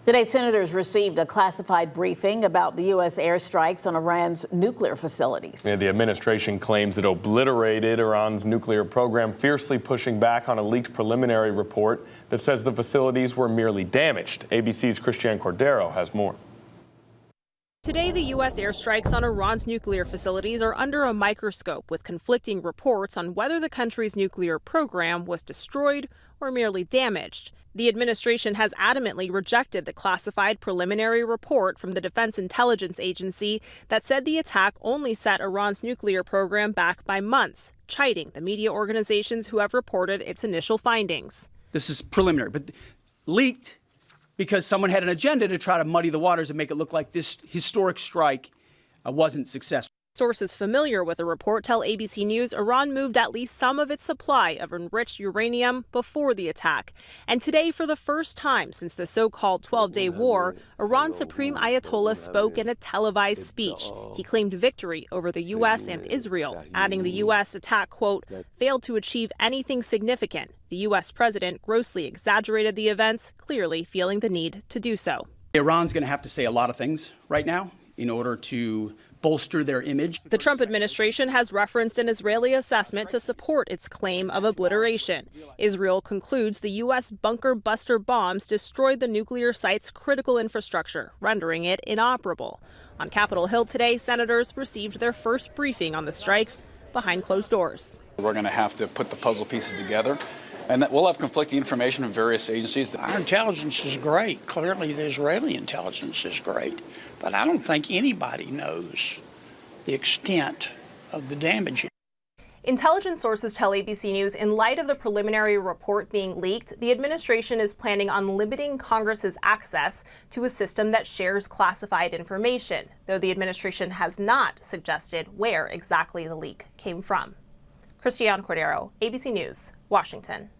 Today, senators received a classified briefing about the U.S. airstrikes on Iran's nuclear facilities. Yeah, the administration claims it obliterated Iran's nuclear program, fiercely pushing back on a leaked preliminary report that says the facilities were merely damaged. ABC's Christiane Cordero has more. Today, the U.S. airstrikes on Iran's nuclear facilities are under a microscope, with conflicting reports on whether the country's nuclear program was destroyed or merely damaged. The administration has adamantly rejected the classified preliminary report from the Defense Intelligence Agency that said the attack only set Iran's nuclear program back by months, chiding the media organizations who have reported its initial findings. This is preliminary, but leaked because someone had an agenda to try to muddy the waters and make it look like this historic strike wasn't successful. Sources familiar with the report tell ABC News Iran moved at least some of its supply of enriched uranium before the attack. And today, for the first time since the so-called 12-day war, Iran's Supreme Ayatollah spoke in a televised speech. He claimed victory over the U.S. and Israel, adding the U.S. attack, quote, failed to achieve anything significant. The U.S. president grossly exaggerated the events, clearly feeling the need to do so. Iran's going to have to say a lot of things right now in order to bolster their image. The Trump administration has referenced an Israeli assessment to support its claim of obliteration. Israel concludes the U.S. bunker buster bombs destroyed the nuclear site's critical infrastructure, rendering it inoperable. On Capitol Hill today, senators received their first briefing on the strikes behind closed doors. We're going to have to put the puzzle pieces together, and that we'll have conflicting information from various agencies. Our intelligence is great. Clearly, the Israeli intelligence is great. But I don't think anybody knows the extent of the damage. Intelligence sources tell ABC News in light of the preliminary report being leaked, the administration is planning on limiting Congress's access to a system that shares classified information, though the administration has not suggested where exactly the leak came from. Christiane Cordero, ABC News, Washington.